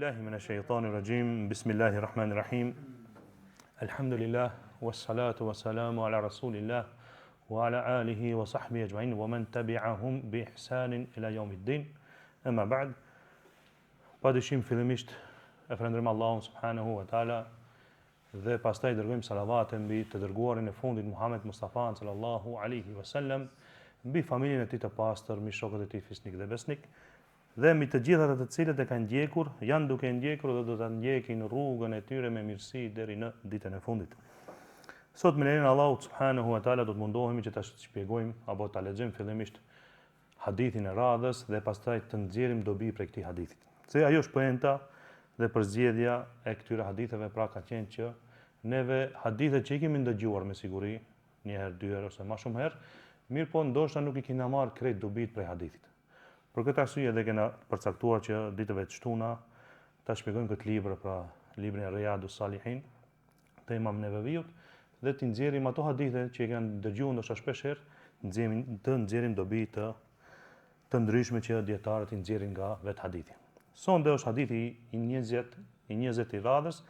billahi minash shaitanir rajim. Bismillahir rahmanir rahim. Alhamdulillah wassalatu wassalamu ala rasulillah wa ala alihi wa sahbihi ajma'in wa man tabi'ahum bi ihsanin ila yawmiddin. Amma ba'd. Padyshim fillimisht e falenderojmë Allahun subhanahu wa taala dhe pastaj dërgojmë salavate mbi të dërguarin e fundit Muhammed Mustafa sallallahu alaihi wasallam, mbi familjen e tij të pastër, mbi shokët e tij fisnik dhe besnik, dhe mbi të gjithat të cilët e kanë ndjekur, janë duke ndjekur dhe do ta ndjekin rrugën e tyre me mirësi deri në ditën e fundit. Sot me lejen e Allahut subhanahu wa taala do të mundohemi që ta shpjegojmë apo ta lexojmë fillimisht hadithin e radhës dhe pastaj të nxjerrim dobi prej këtij hadithi. Se ajo është poenta dhe përzgjedhja e këtyre haditheve, pra ka qenë që neve hadithet që i kemi ndëgjuar me siguri, një herë, dy herë ose më shumë herë, mirë po ndoshta nuk i kena marrë krejt dobit prej hadithit. Për këtë arsye edhe kena përcaktuar që ditëve të shtuna ta shpjegojmë këtë libër, pra librin e Riyadus Salihin të Imam Nevaviut, dhe të nxjerrim ato hadithe që i kanë dëgjuar ndoshta shpesh herë, të nxjerrim dobi të ndryshme që dietarët i nxjerrin nga vetë hadithi. Sonde është hadithi i 20 i radhës,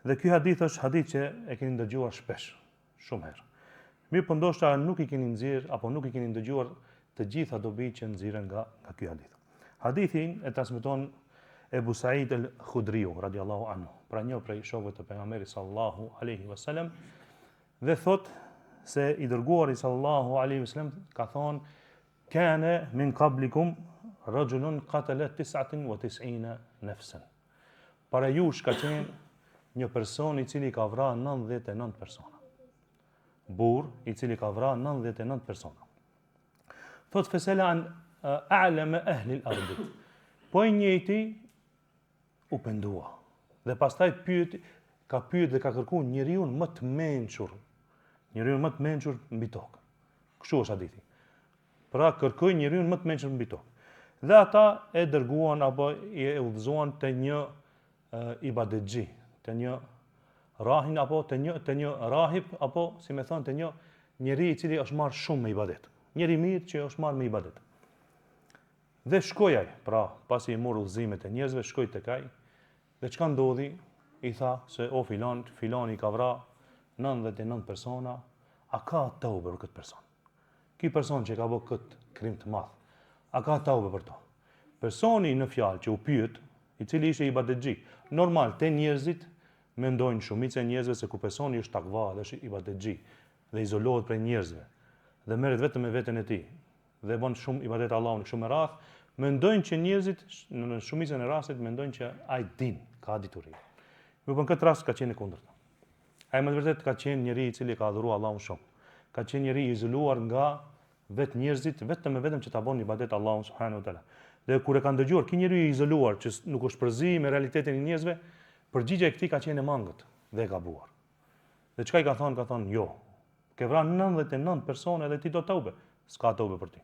dhe ky hadith është hadith që e keni ndëgjuar shpesh, shumë herë. Mirë po ndoshta nuk i keni nxjerr apo nuk i keni ndëgjuar të gjitha dobit që nxirren nga ky hadith. Hadithin e transmeton Ebu Said al-Khudriu radiallahu anhu, pra një prej shokëve të pejgamberit sallallahu alaihi wasallam, dhe thot se i dërguari sallallahu alaihi wasallam ka thonë: "Kana min qablikum rajulun qatala 99 nafsan." Para jush ka qenë një person i cili ka vrarë 99 persona. Burr i cili ka vrarë 99 persona. Thot fesela an a'lama ahli al-ardh. Po i njëjti u pendua dhe pastaj ka pyet dhe ka kërkuar njeriu më të mençur, mbi tokë. Kështu është hadithi. Pra kërkoi njeriu më të mençur mbi tokë. Dhe ata e dërguan apo e udhëzuan te një ibadetxhi, te një rahin apo te një rahib, apo si më thon te një njeri i cili është marrë shumë me ibadet. Njeri mirë që është marrë me ibadet. Dhe shkoi ai, pra pasi i mor udhëzimet e njerëzve, shkoi tek ai. Dhe çka ndodhi? I tha se o filani ka vrarë 99 persona, a ka tauba për këtë person? Ky person që ka bërë këtë krim të madh, a ka tauba për to? Personi në fjalë që u pyet, i cili ishte ibadetxhi, normal te njerëzit mendojnë shumica e njerëzve se ku personi është takva dhe është ibadetxhi dhe izolohet prej njerëzve dhe merret vetëm me veten e tij dhe bën shumë ibadet Allahut shumë radh, mendojnë që njerëzit në shumicën e rastet mendojnë që ai din, ka dituri. Në këtë rast ka qenë e kundërta. Ai më vërtet ka qenë njeri i cili ka adhuruar Allahun shumë. Ka qenë njeri i izoluar nga vetë njerëzit, vetëm që ta bën ibadet Allahun subhanahu wa taala. Dhe kur e kanë dëgjuar ky njeri i izoluar që nuk është përzi me realitetin e njerëzve, përgjigjja e këtij ka qenë e mangët dhe e gabuar. Dhe çka i ka thonë? Ka thonë: "Jo, ke vrarë 99 persona dhe ti do taube." S'ka taube për ti.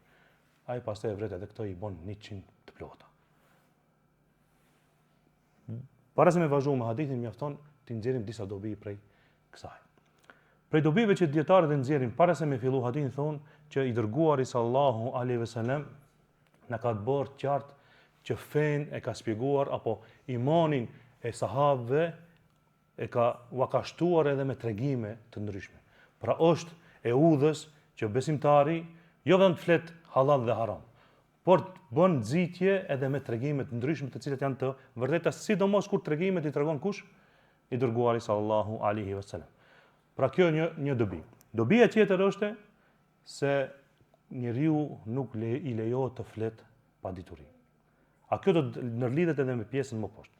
Ai pastaj e vret edhe këto i bën 100 të plota. Para se me vazhdu me hadithin, mjafton të nxjerrim disa dobi prej kësaj. Prej dobive që dietarët e nxjerrin para se me fillu hadithin, thonë që i dërguari sallallahu alaihi wasallam na ka bërë qartë që fen e ka shpjeguar apo imanin e sahabëve u ka shtuar edhe me tregime të ndryshme. Pra është e udhës që besimtari jo vetëm të flet halal dhe haram, por të bën nxitje edhe me tregime të ndryshme të cilat janë të vërteta, sidomos kur tregimet i tregon kush? I dërguari sallallahu alaihi wasallam. Pra kjo një dobi. Dobia tjetër është se njeriu nuk i lejohet të flet pa dituri. A kjo do të ndërlidhet edhe me pjesën më poshtë.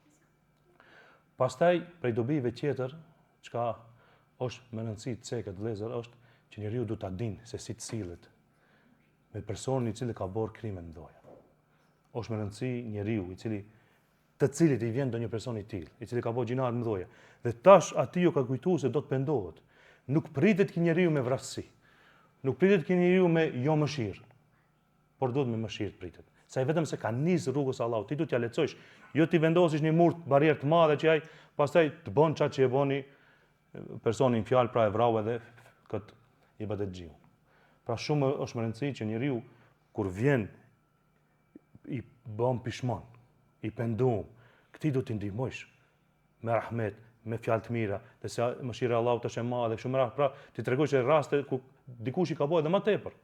Pastaj prej dobive tjetër, çka është më rëndësi të cekët vëllezër, është që njeriu duhet ta dinë se si të sillet me personin i cili ka bërë krime të mëdha. Është më rëndësi njeriu të cilit i vjen ndonjë person i tillë, i cili ka bërë gjinare të mëdha, dhe tash aty ju ka kujtuar se do të pendohet. Nuk pritet ky njeriu me vrasësi. Nuk pritet ky njeriu me jo mëshirë, por duhet me mëshirë pritet. Sa i vetëm se ka nis rrugës Allahut, ti duhet t'ia leçojsh, jo ti vendosish një mur barrierë të madhe që ai pastaj të bën çka që e bëni personin fjalë, pra e vrau edhe kët ibadetxhiu. Pra shumë është më rëndësi që njeriu kur vjen i bën pishmon, i pendum, këti do t'i ndihmojsh me rahmet, me fjalë të mira, dhe se mëshira e Allahut është e madhe, kështu më radh, pra ti tregosh raste ku dikush i ka bëu edhe më tepër.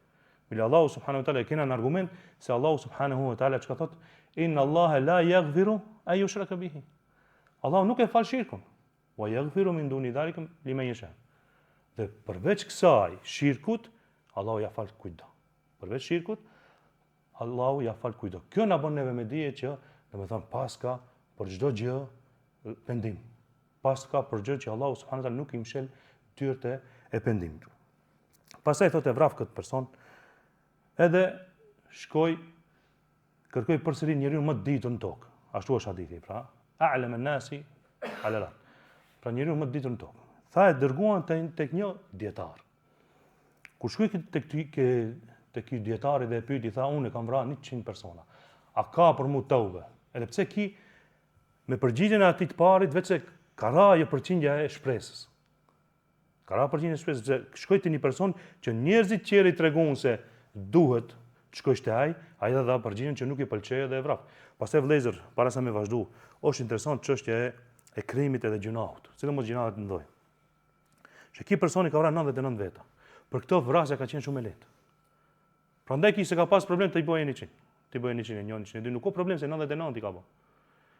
Bile Allahu subhanahu wa taala kena në argument se Allahu subhanahu wa taala çka thot, inna Allaha la yaghfiru an yushraka bihi. Allahu nuk e fal shirkun. Wa yaghfiru min duni dhalikum liman yasha. Dhe përveç kësaj shirkut, Allahu ja fal kujdo. Përveç shirkut, Allahu ja fal kujdo. Kjo na bën neve me dije që, domethënë paska për çdo gjë pendim. Paska për gjë që Allahu subhanahu wa taala nuk i mshel dyert e pendimit. Pastaj thotë vraf këtë person, edhe shkoj kërkoj përsëri njeriu më të ditur në tokë. Ashtu është hadithi, pra, a'lam an-nasi 'ala al-ard. Pra njeriu më të ditur në tokë. Tha e dërguan tek një dietar. Kur shkoi tek ky dietari dhe e pyeti, tha unë kam vrarë 100 persona. A ka për mu tauba? Edhe pse ki me përgjigjen e atij të parit vetë se ka rajë përqindja e shpresës. Ka rajë përqindja e shpresës, se shkoi te një person që njerëzit tjerë i treguan se duhet të shkosh te ai dha përgjigjen që nuk i pëlqej dhe e vrap. Pastaj vëllezër, para sa me vazhdu, është interesant çështja e krimit edhe gjunahut, sidomos gjunahut të mëdhenj. Që ky personi ka vrarë 99 veta. Për këtë vrasja ka qenë shumë e lehtë. Prandaj ky se ka pas problem të i bëjë 100. Ti bëjë 100, 102, nuk ka problem se 99 i ka bë.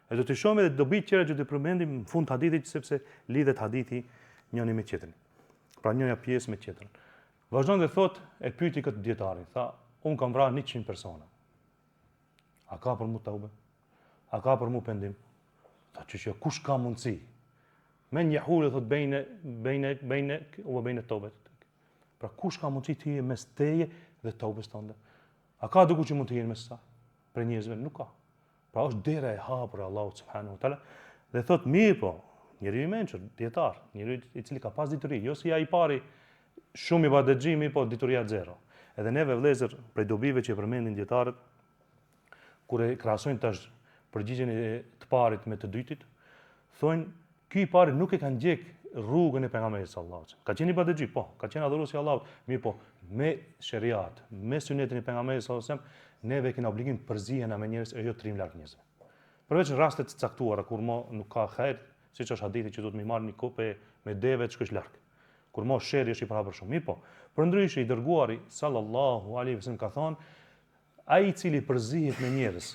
E do të shohim edhe dobit tjera që do të përmendim në fund të hadithit sepse lidhet hadithi njëri me tjetrin. Pra njëja pjesë me tjetrën. Vazhdon dhe thot, e pyeti këtë dietarin, tha, unë kam vrarë 100 persona. A ka për mu taube? A ka për mu pendim? Tha që kush ka mundësi? Men jahule thot bejne u bejne tobet. Pra kush ka mundësi të jenë mes teje dhe tobes tënde? A ka duku që mund të jenë mes sa? Për njerëzve nuk ka. Pra është dera e hapur e Allahut subhanahu wa taala dhe thot mirë po, njeriu i mençur, dietar, njeriu i cili ka pas dituri, jo si ai i pari shumë i badexhimi, po dituria zero. Edhe neve vëllezër prej dobive që përmendin dietarët kur e krahasojnë tash përgjigjen e të parit me të dytit, thonë ky i pari nuk e ka ndjek rrugën e pejgamberit sallallahu alajhi wasallam. Ka qenë i badexhi, po, ka qenë adhuruesi i Allahut, mirë po, me sheriat, me sunetin e pejgamberit sallallahu alajhi wasallam, neve kena obligim të përzihena me njerëz e jo trim larg njerëzve. Përveç rastet të caktuara kur mo nuk ka hajër, siç është hadithi që duhet më marr një kopë me deve të shkosh larg. Kur mo sherri është i parapër shumë. Mirë po, përndryshe i dërguari sallallahu alaihi wasallam ka thonë, ai i cili përzihet me njerëz,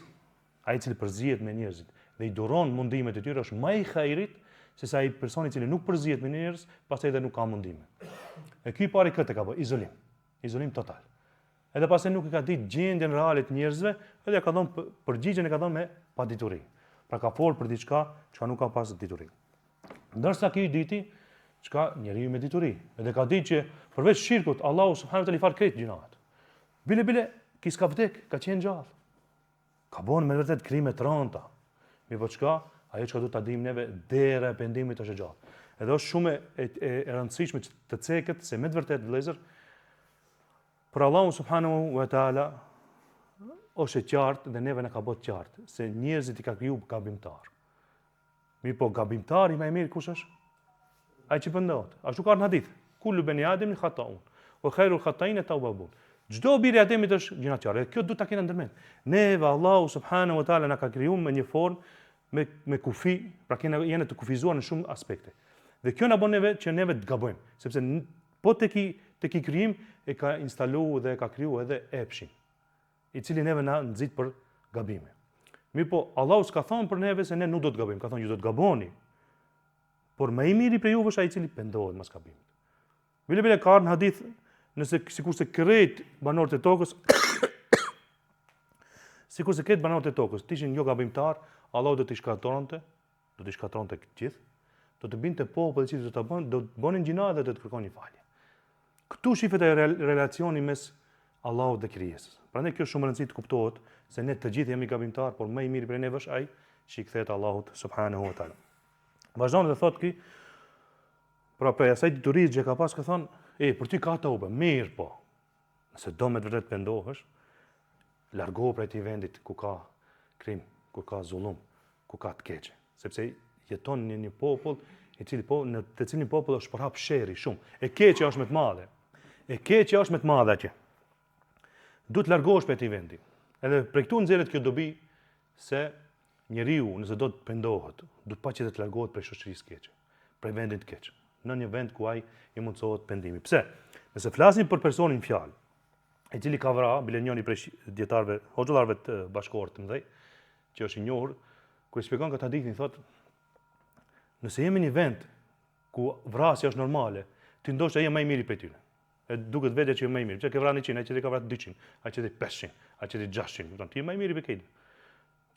ai i cili përzihet me njerëzit dhe i duron mundimet e tyre është më i hajrit se sa ai personi i cili nuk përzihet me njerëz, pastaj edhe nuk ka mundime. E ky pari këtë ka bë, izolim total. Edhe pastaj nuk e ka ditë gjendjen reale të njerëzve, edhe ka dhënë përgjigjen e ka dhënë me padituri. Pra ka folur për diçka që nuk ka pas dituri. Ndërsa ky diti çka njeriu me dituri. Edhe ka ditë që përveç shirkut Allahu subhanahu wa taala i fal krejt gjunat. Bile ki s'ka vdek, ka qenë gjallë. Ka bën me vërtet krime të rënda. Mi po çka, ajo çka duhet ta dimë neve dera e pendimit është e gjallë. Edhe është shumë e rëndësishme të ceket se me të vërtet vëllezër për Allahu subhanahu wa taala është e qartë dhe neve na ka bërë qartë se njerëzit i ka kriju gabimtar. Mi po gabimtari më i mirë kush është? Ai që pendohet. Ashtu ka në hadith. Kullu bani Adem khata'un wa khairul khata'in at-tawwabun. Çdo biri Ademit është gjinaqar. Kjo duhet ta kena ndërmend. Neve Allahu subhanahu wa taala na ka krijuar me një formë me kufi, pra jene të kufizuar në shumë aspekte. Dhe kjo na bën neve që neve të gabojmë, sepse po tek i krijim e ka instaluar dhe e ka krijuar edhe epshin, i cili neve na nxit për gabime. Mirë po, Allahu s'ka thonë për neve se ne nuk do të gabojmë, ka thonë ju do të gaboni. Por më i miri për juve është ai i cili pendohet mas gabimit. Bile ka në hadith, nëse sikurse krejt banorët e tokës sikurse krejt banorët e tokës ishin jo gabimtar, Allahu do t'i shkatronte të gjithë, do të binte popull i cili do të bënin gjina dhe do të kërkonin falje. Këtu shifet ai relacioni mes Allahut dhe krijesës. Prandaj kjo është shumë e rëndësishme të kuptohet se ne të gjithë jemi gabimtar, por më i miri për ne është ai që i kthehet Allahut subhanahu wa taala. Vazhdon dhe thotë ky, pra për asaj diturisë që ka pas ka thonë, për ty ka tobe, mirë po. Nëse do me të vërtet pendohesh, largohu prej këtij vendit ku ka krim, ku ka zullum, ku ka të keqe, sepse jeton në një popull në të cilin popull është përhap sherri shumë. E keqja është më të madhe atje. Duhet largohesh prej këtij vendi. Edhe prej këtu nxjerret kjo dobi se njeriu nëse do të pendohet, duhet paqëse të largohet prej shoqërisë keqe, prej vendit të keq, në një vend ku ai i mundsohet pendimi. Pse? Nëse flasim për personin fjalë, i cili ka vrarë bilenjoni prej dietarëve, hoxhallarëve të bashkëkohor të mëdhej, që është i njohur, kur i shpjegon këtë hadithin thotë, nëse jemi në një vend ku vrasja është normale, ti ndoshta je më i miri prej tyre. E duket vetë që je më i miri. Çka ke vrarë 100, ai që ka vrarë 200, ai që 500, ai që 600, kupton? Ti je më i miri prej këtij.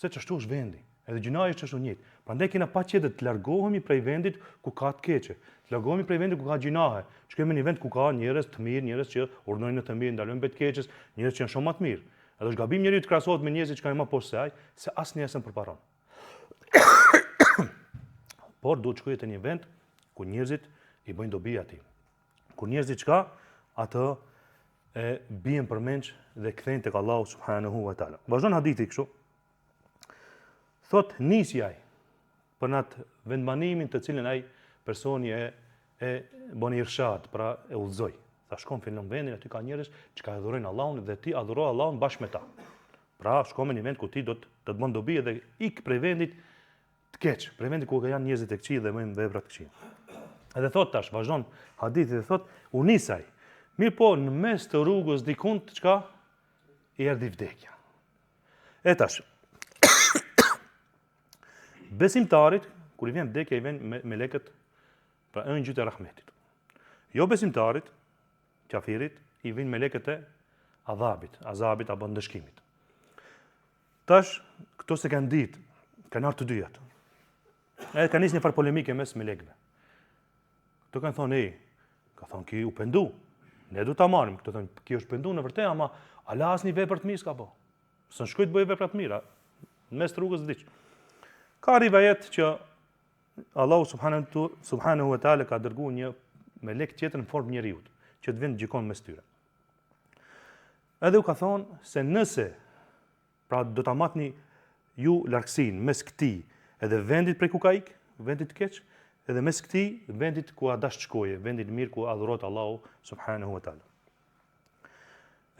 Se çështu është vendi. Edhe gjunaja është çështu njëjtë. Prandaj kena patjetër të largohemi prej vendit ku ka të keqe. Të largohemi prej vendit ku ka gjunahe. Shkojmë në një vend ku ka njerëz të mirë, njerëz që urdhërojnë në të mirë, ndalojnë prej të keqes, njerëz që janë shumë më të mirë. Edhe është gabim njeriu të krahasohet me njerëzit që kanë më poshtë se ai, se asnjëherë s'e përparon. Por duhet shkojë në një vend ku njerëzit i bëjnë dobi atij. Ku njerëzit çka atë e bien përmendsh dhe kthejnë tek Allahu subhanahu wa taala. Vazhdon hadithi kështu. Thot nisi ai për atë vendbanimin të cilën ai personi e bën irshad, pra e udhëzoi. Tha shkon në vendin aty ka njerëz që ka adhurojnë Allahun dhe ti adhuro Allahun bashkë me ta. Pra shkon në një vend ku ti do të bën dobi dhe ik prej vendit të keq, prej vendit ku janë njerëzit e këqij dhe bëjnë vepra të këqija. Edhe thot tash, vazhdon hadithi dhe thot u nisaj. Mirë po, në mes të rrugës dikun të çka i erdhi vdekja. E tash, besimtarit, kur i vjen vdekja, i vjen me lekët, pra ëngjëjt e rahmetit. Jo besimtarit, kafirit, i vjen me lekët e azabit apo ndëshkimit. Tash, këto se kanë ditë, kanë ardhur të dyjat. Edhe kanë nisë një farë polemike mes me lekëve. Këto kanë thonë, ka thonë ki u pendu. Ne du ta marrim, këto thonë, ki është pendu në vërtet, ama ala asnjë vepër të mirë s'ka po. S'në shkoj të bëj vepra të mira, në mes të rrugës diç. Ka rivajet që Allahu subhanahu wa taala ka dërguar një melek tjetër në formë njeriu, që të vjen gjikon mes tyre. Edhe u ka thonë se nëse pra do ta matni ju largësinë mes këtij edhe vendit prej ku ka ik, vendit të keq, edhe mes këtij vendit ku a dash të shkoje, vendit mirë ku adhurohet Allahu subhanahu wa taala.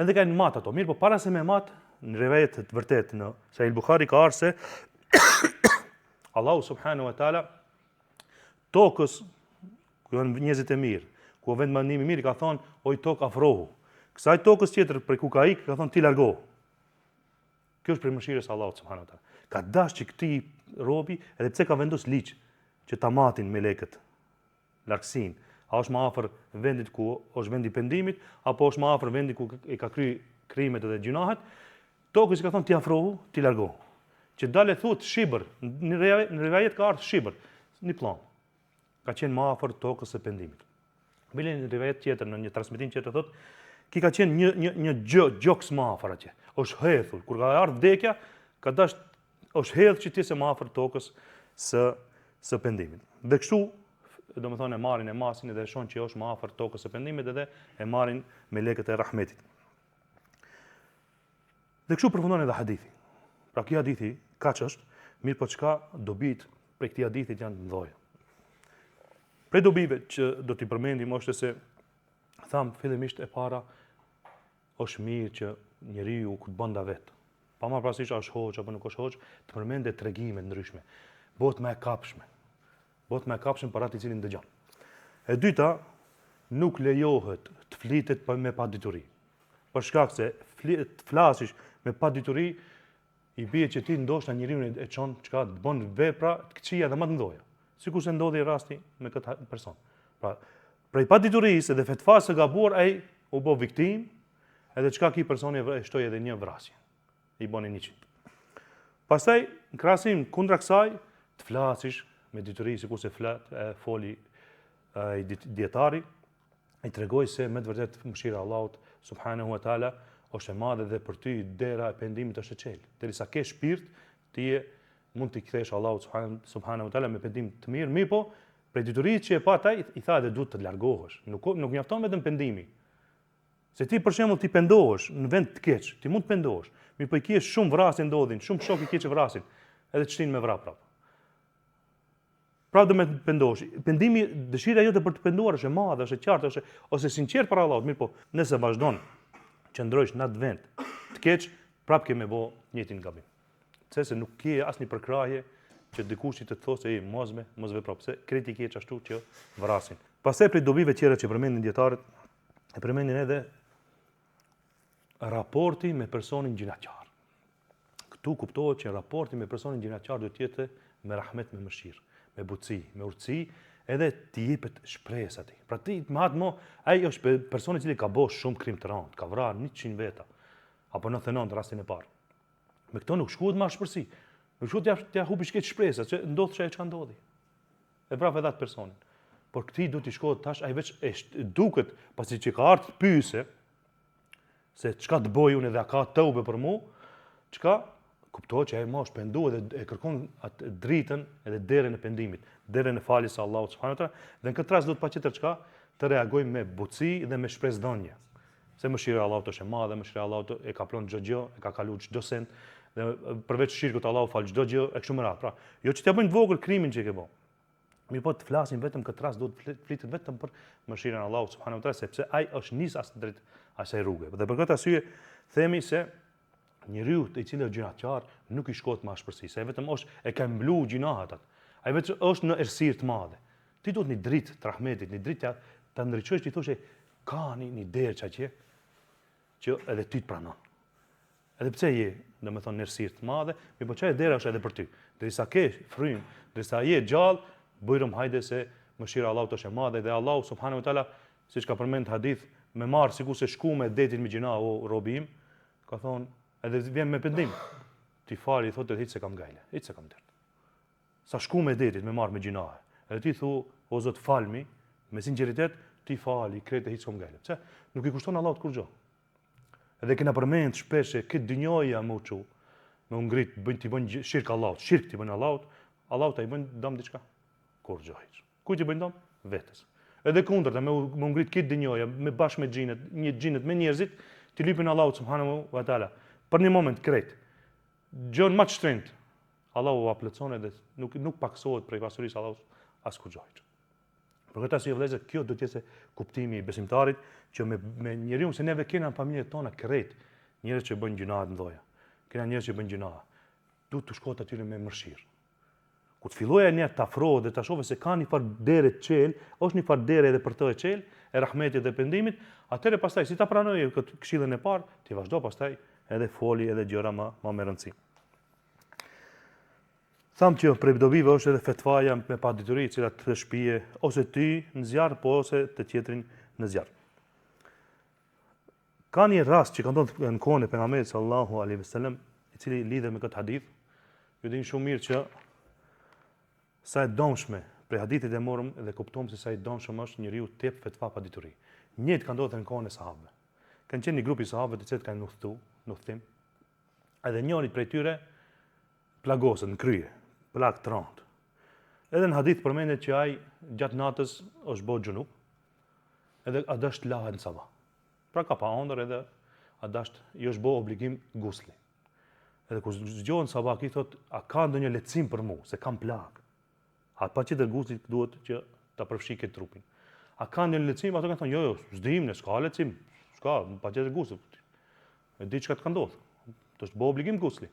Edhe kanë mat ato, mirë, po para se me mat, në rivajet të vërtet në Sahih Buhari ka ardhur se Allahu subhanahu wa taala tokës ku janë njerëzit e mirë, ku vend mandimi mirë ka thonë, oj tokë afrohu. Kësaj tokës tjetër prej ku ka ik, ka thonë ti largohu. Kjo është për mëshirës Allahut subhanahu wa taala. Ka dashur këtij robi, edhe pse ka vendosur ligj që ta matin me lekët largësinë. A është më afër vendit ku është vendi pendimit, apo është më afër vendit ku e ka kry krimet dhe gjunahet, tokës i ka thonë ti afrohu, ti largohu. Që dalë thot shibër, në rivajet ka ardhur shibër, një plan. Ka qenë më afër tokës së pendimit. Bile në rivajet tjetër, në një transmetim tjetër thot, ki ka qenë një gjoks më afër atje. Është hedhur, kur ka ardhur vdekja, ka dash është hedhur që ti se më afër tokës së pendimit. Dhe kështu, domethënë e marrin e masin dhe e shohin që është më afër tokës së pendimit edhe e marrin me lekët e rahmetit. Dhe kështu përfundon edhe hadithi. Pra ky hadithi kaq është, mirë po çka dobit prej këtij hadithit janë të mëdha. Prej dobive që do t'i përmendim është se tham fillimisht e para është mirë që njeriu kur bën vet. Pa marrë parasysh është hoxh apo nuk është hoxh, të përmendë tregime ndryshme. Bëhet më e kapshme. Bëhet më e kapshme për atë i cili dëgjon. E dyta, nuk lejohet të flitet me padituri. Për shkak se të flasësh me padituri i bie që ti ndoshta njeriu e çon çka të bën vepra të këqija dhe më të mëdha. Sikur se ndodhi rasti me këtë person. Pra, prej paditurisë dhe fetvasë së gabuar ai u bë viktim, edhe çka ky personi e shtoi edhe një vrasje. I bëni 100. Pastaj në krahasim kundra kësaj të flasësh me dituri sikur se foli ai dietari, ai tregoi se me të vërtetë mëshira e Allahut subhanahu wa taala është e madhe dhe për ty dera e pendimit është e çelë. Derisa ke shpirt, ti mund t'i kthesh Allahut subhanahu wa taala me pendim të mirë, po prej diturisë që e pa ai i tha edhe duhet të largohesh. Nuk mjafton vetëm pendimi. Se ti për shembull ti pendohesh në vend të keq, ti mund të pendohesh. Mi po i ke shumë vrasje ndodhin, shumë shok i keq që vrasin, edhe të shtin me vrap prap. Pra do me pendohesh. Pendimi, dëshira jote për të penduar është e madhe, është e qartë, ose sinqert para Allahut, mirë po, nëse vazhdon qëndrosh në atë vend të keq, prap ke me bë njëjtin gabim. Pse se nuk ke asnjë përkrahje që dikush të thosë mos vepro, pse kreti ke ashtu që vrasin. Pastaj për dobive tjera që përmendin dietarët, e përmendin edhe raporti me personin gjinaqar. Këtu kuptohet që raporti me personin gjinaqar duhet të jetë me rahmet, me mëshirë, me butësi, me urtësi, edhe t'i jepet shpresë atij. Pra ti me atë ai është personi i cili ka bosh shumë krim të rënd, ka vrarë 100 veta apo 99 rastin e parë. Me këto nuk shkuhet me shpërsi. Nuk shkuhet t'ja hupi shkëtë shpresë, që ndodh çka ndodhi. E prapë edhe atë personin. Por këtij duhet t'i shkohet tash ai veç duket pasi që ka ardhur pyese se çka të bëj unë dhe a ka tëube për mua, çka kuptohet që ai më është penduar dhe e kërkon atë dritën edhe derën e pendimit, derën e faljes së Allahut subhanahu wa taala, dhe në këtë rast do të patjetër çka të reagojmë me butësi dhe me shpresëdhënie. Se mëshira e Allahut është e madhe, mëshira e Allahut e ka planë çdo gjë, e ka kaluar çdo send, dhe përveç shirkut Allahu fal çdo gjë e kështu me radhë. Pra, jo që t'ja bëjnë të vogël krimin që e ke bë. Mirë po të flasim vetëm këtë rast, duhet të flitet vetëm për mëshirën e Allahut subhanahu wa taala, sepse ai është nis as drejt asaj rruge. Dhe për këtë arsye themi se njeriu i cili është gjinaqar nuk i shkohet me ashpërsi, se vetëm është e ka mblu gjinahat atë. Ai vetëm është në errësirë të madhe. Ti duhet një dritë të rahmetit, një dritë ta ndriçosh, ti thoshë ka një derë çaqe që edhe ty të pranon. Edhe pse je, domethënë në errësirë të madhe, mi po çaj dera është edhe për ty. Derisa ke frym, derisa je gjallë, bujrum hajde se mëshira e Allahut është e madhe dhe Allahu subhanahu wa taala, siç ka përmend hadith, me marr sikur se shku me detin me gjina o robi im, ka thonë, edhe vjen me pendim. Ti fali thotë hiç se kam gajle, hiç se kam dert. Sa shku me detit me marr me gjina. Edhe ti thu, o Zot falmi, me sinqeritet, ti fali, krete hiç s'kam gajle. Pse? Nuk i kushton Allahut kurrë. Edhe kena përmend shpesh se këtë dynjoja më u çu, me u ngrit, t'i bën shirk Allahut, shirk t'i bën Allahut, Allahut ai bën dëm diçka. Kurrë hiç. Ku t'i bën dëm? Vetes. Edhe kundërta, me u ngrit këtë dynjoja, me bashkë me xhinët, me njerëzit, t'i lypin Allahut subhanahu wa taala. Për një moment krejt. Gjon më të shtrenjtë. Allahu u plotson edhe nuk paksohet prej pasurisë Allahut as kurrë. Për këtë arsye vëllezër, kjo do të jetë kuptimi i besimtarit që me njeriu se neve kena në familjet tona krejt njerëz që bëjnë gjuna të mëdha. Kena njerëz që bëjnë gjuna. Duhet të shkohet aty me mëshirë. Kur të fillojë një të afrohet dhe ta shohë se ka një farë dere të çel, është një farë dere edhe për të çel, e rahmetit dhe pendimit, atëherë pastaj si ta pranojë këtë këshillën e parë, ti vazhdo pastaj edhe foli edhe gjëra më me rëndësi. Tham që prej dobive është edhe fetvaja me padituri, cila të shpije ose ty në zjarr, po ose të tjetrin në zjarr. Ka një rast që ka ndodhur në kohën e pejgamberit sallallahu alaihi wasallam, i cili lidhet me këtë hadith. Ju dini shumë mirë që sa e domshme prej hadithit e morëm dhe kuptojmë se sa i domshëm është njeriu të jep fetva pa dituri. Njëjtë ka ndodhur në kohën e sahabëve. Kanë qenë një grup i sahabëve të cilët kanë në udhtim. Edhe njëri prej tyre plagosët në krye, plagë të rëndë. Edhe në hadith përmendet që ai gjatë natës është bërë xhunup, edhe a dash të lahet në sabah. Pra ka pa ëndër edhe a dash i është bërë obligim gusli. Edhe kur zgjohen sabah ki thot, a ka ndonjë lehtësim për mua se kam plagë? A patjetër gusli duhet që ta përfshijë këtë trupin. A ka ndonjë lehtësim? Ato kanë thonë, jo, s'dim, ne s'ka lehtësim. S'ka, patjetër gusli. E di çka të ka ndodhur. Të është bërë obligim gusli.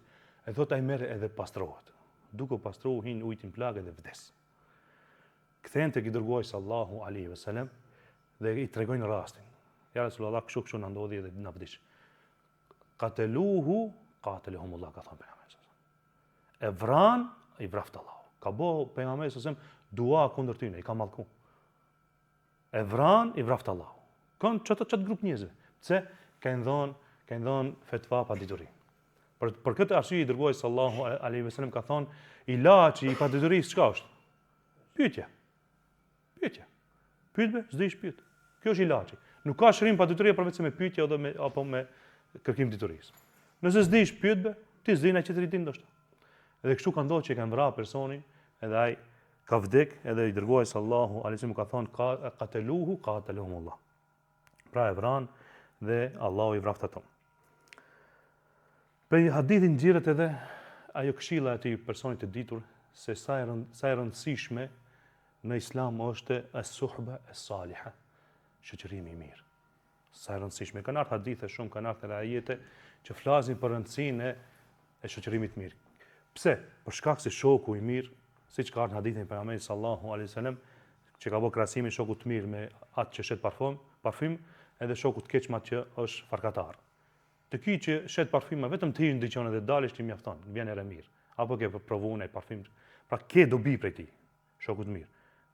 E thot ai merr edhe pastrohet. Duke pastruar hin ujin plagë dhe vdes. Kthehen tek i dërguari sallallahu alaihi wasallam dhe i tregojnë rastin. Ja Rasulullah, kështu na ndodhi edhe na vdish. Qataluhu qatalahumullah, ka thënë pejgamberi. E vran, i vraft Allahu. Ka bëu pejgamberi sallallahu alaihi wasallam dua kundër tyre, i ka mallku. E vran, i vraft Allahu. Kon çat grup njerëzve. Pse kanë dhënë fetva pa dituri. Për këtë arsye i dërguari sallallahu alaihi wasallam ka thonë, ilaçi i paditurisë çka është? Pyetje. Pyetbe, s'dish pyet. Kjo është ilaçi. Nuk ka shërim paditurie përveç se me pyetje apo me kërkim diturisë. Nëse s'dish pyetbe, ti s'din që të din ndoshta. Edhe kështu ka ndodhur që kanë vrarë personin, edhe ai ka vdek, edhe i dërguari sallallahu alaihi wasallam ka thonë qataluhu qatalahumullah. Pra e vran dhe Allahu i vraft ato. Prej hadithin xhiret edhe ajo këshilla e atij personit të ditur se sa e rëndësishme në Islam është as-suhba as-saliha, shoqërimi i mirë. Sa e rëndësishme. Kanë ardhur hadithe shumë, kanë ardhur ajete që flasin për rëndësinë e shoqërimit të mirë. Pse? Për shkak se shoku i mirë, siç ka ardhur në hadithin e pejgamberit sallallahu alaihi wasallam, që ka bërë krahasimin shoku të mirë me atë që shet parfym, edhe shoku të keq me atë që është farkatar. Të ky që shet parfym vetëm të hyjë në dyqan dhe dalësh ti mjafton, vjen era mirë. Apo ke provuar ai parfym. Pra ke dobi prej tij, shoku të mirë.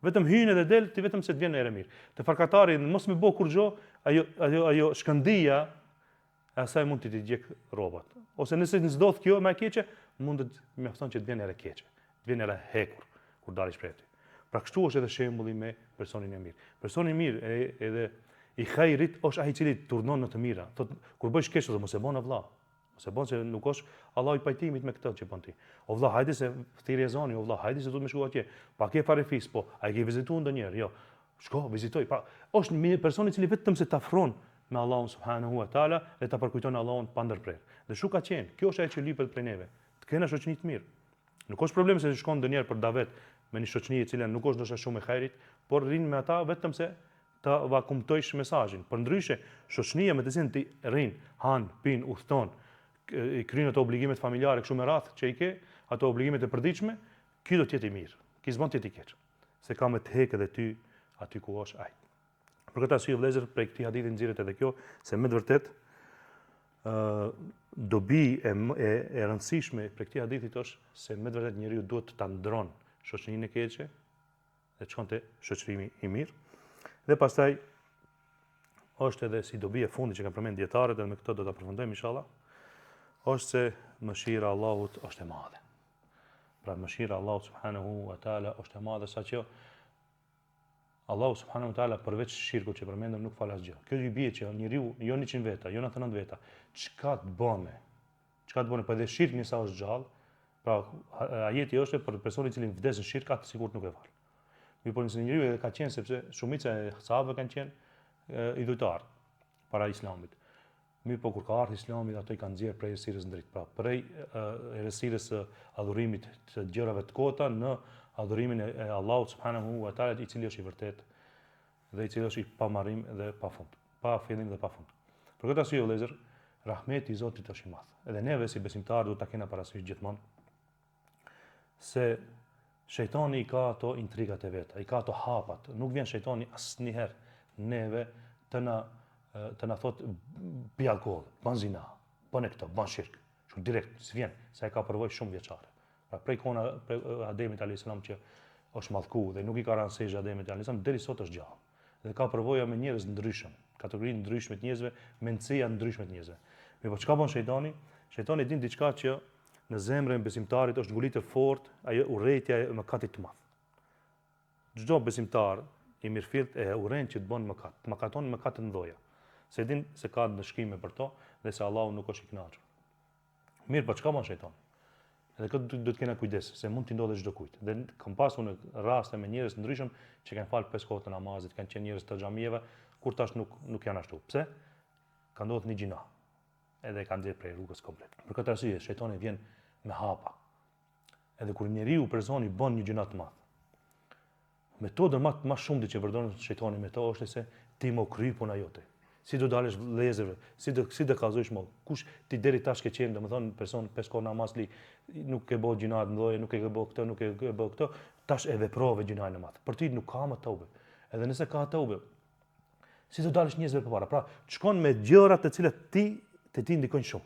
Vetëm hyn edhe del ti vetëm se të vjen era mirë. Te farkatari mos më bë kur gjë, ajo shkëndija e asaj mund t'i gjek rrobat. Ose nëse s'dodh kjo më e keqe, mund të mjafton që të vjen era keqe. Të vjen era hekur kur dalish prej tij. Pra kështu është edhe shembulli me personin e mirë. Personi i mirë edhe i khairit është ai i cili turnon në të mira. Thot kur bësh keq ose mos e bën vëlla. Mos e bën se nuk është Allah i pajtimit me këtë që bën ti. O vëlla, hajde se thirrje zoni, o vëlla, hajde se duhet më shkuat atje. Pa ke fare fis, po, ai ke vizituar ndonjëherë? Jo. Shko, vizitoj. Pra, është një person i cili vetëm se t'afron me Allahun subhanahu wa taala dhe ta përkujton Allahun pa ndërprerje. Dhe shu ka qenë, kjo është ajo që lypet prej neve. Të kena shoqëni të mirë. Nuk është problem se shkon ndonjëherë për davet me një shoqëni e cila nuk është ndoshta shumë e hajrit, por rrin me ata vetëm se ta vakumtojsh mesazhin. Përndryshe, shoqënia me të cilën ti rrin, han, pin, udhton, i kryen ato obligimet familjare kështu me radhë që i ke, ato obligimet e përditshme, ky do të jetë i mirë. Ky s'bën të jetë i keq. Se ka me të hekë edhe ty aty ku është ai. Për këtë arsye vëllezër, prej këtij hadithi nxirret edhe kjo se me të vërtet dobi e rëndësishme për këtij hadithi është se me të vërtet njeriu duhet ta ndron shoqërinë e keqe dhe të shkonte shoqërimi i mirë. Dhe pastaj është edhe si dobi e fundit që kanë përmend dietarët dhe me këtë do ta përfundojmë inshallah, është se mëshira e Allahut është e madhe. Pra mëshira e Allahut subhanahu wa taala është e madhe saqë Allahu subhanahu wa taala përveç shirkut që përmendëm nuk fal asgjë. Kjo i bie që njeriu jo 100 veta, jo 99 veta, çka të bëne? Çka të bëne? Po edhe shirku nësa është gjallë, pra ajeti është për personin i cili vdes në shirk atë sigurt nuk e fal. Mirë, por nëse njeriu edhe ka qenë sepse shumica e sahabëve kanë qenë idhujtar para islamit. Mirë, po kur ka ardhur Islami, ato i kanë nxjerrë prej errësirës drejt, pra prej errësirës së adhurimit të gjërave të kota në adhurimin e Allahut subhanahu wa taala, i cili është i vërtet dhe i cili është i pamarrim dhe pa fund, pa fillim dhe pa fund. Për këtë arsye vëllezër, rahmeti i Zotit është i madh. Edhe neve si besimtarë duhet ta kena parasysh gjithmonë se shejtani i ka ato intrigat e veta, i ka ato hapat. Nuk vjen shejtani asnjëherë neve të na thot pi alkool, bën zina, bën këto, bën shirk. Shumë direkt s'vjen, se ai ka përvojë shumë vjeçare. Pra prej kona Ademit alayhis salam që është mallku dhe nuk i ka rënë Ademit alayhis salam deri sot është gjallë. Dhe ka përvoja me njerëz ndryshëm, kategori ndryshme të njerëzve, mendësia ndryshme të njerëzve. Mirë, po çka bën shejtani? Shejtani din diçka që në zemrën e besimtarit është zbulitur fort, ajo urrëtia e mëkatit të madh. Çdo besimtar i mirëfillt e urren që të bën mëkat, të mëkaton mëkate të mëdha. Se din se ka dëshkime për to dhe se Allahu nuk është i kënaqur. Mirë, po çka bën shejtani? Edhe këtë do të kena kujdes, se mund t'i ndodhe çdo kujt. Dhe kam pasur në raste me njerëz të ndryshëm që kanë falë 5 kohë të namazit, kanë qenë njerëz të xhamieve, kur tash nuk janë ashtu. Pse? Ka ndodhur një gjina. Edhe kanë nxjerr prej rrugës komplet. Për këtë arsye shejtani vjen me hapa. Edhe kur njeriu personi bën një gjina të madh. Metoda më shumë që përdor shejtani me to është se ti mo kry puna jote. Si do dalësh vëllezërve, si do kallëzosh më. Kush ti deri tash ke qenë, domethënë person 5 kohë namaz li, nuk e bë gjinat mëdha, nuk e bë këtë, nuk e bë këtë, tash e veprove gjinajën e madh. Për ti nuk ka më tobe. Edhe nëse ka tobe, si do dalësh njerëzve përpara. Pra, shkon me gjëra të cilat ti ndikojnë shumë.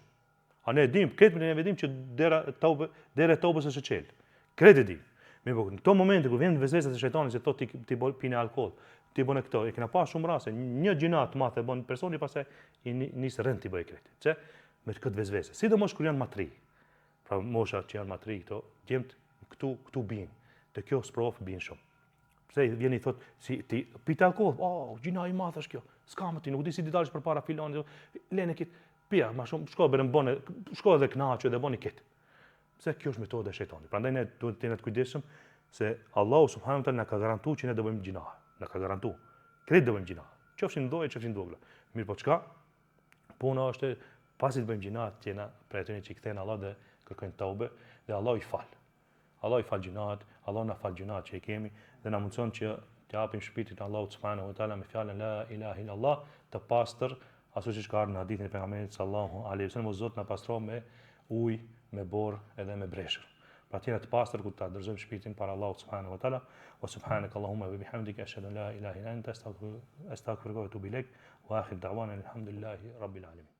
A ne e dim, këtë ne vedim që dera tobës është e çel. Kretë di. Mirë, në këto momente kur vjen vezvesat e shejtanit se ti pinë alkool, ti bën këto, e kena pa shumë raste, një gjina të madhe bën personi pastaj i nis rend ti bëj këtë. Çe me këtë vezvese. Sidomos kur janë matri. Pra mosha që janë matri këto, djemt këtu bin. Te kjo sprov bin shumë. Pse vjen i thot si ti pit alkool, gjina i madh është kjo. S'ka më ti, nuk di si ti dalësh përpara filanit, lene kit. Pia, më shumë shko edhe kënaqë dhe bëni kët. Pse kjo është metoda e shejtanit. Prandaj ne duhet të jemi të kujdesshëm se Allahu subhanahu wa taala na ka garantuar që ne do bëjmë gjina. Na ka garantuar. Kretë do bëjmë gjina. Qofshin ndoje, qofshin vogla. Mirë, po çka? Puna është pasi të bëjmë gjina, të jena për atë që i kthejnë Allah dhe kërkojnë taube dhe Allah i fal. Allah i fal gjinat, Allah na fal gjinat që i kemi dhe na mundson që të japim shpirtin Allahut subhanahu wa taala me fjalën la ilaha illallah të pastër, ashtu siç ka ardhur në hadithin e pejgamberit sallallahu alaihi wasallam, Zot na pastron me ujë, me borë edhe me breshër. pra tjera të pastër ku ta dorëzojmë shpirtin para Allahut subhanahu wa taala. Wa subhanakallahumma wa bihamdika ashhadu an la ilaha illa anta astaghfiruka wa atubu ilaik wa akhir da'wana alhamdulillahi rabbil alamin.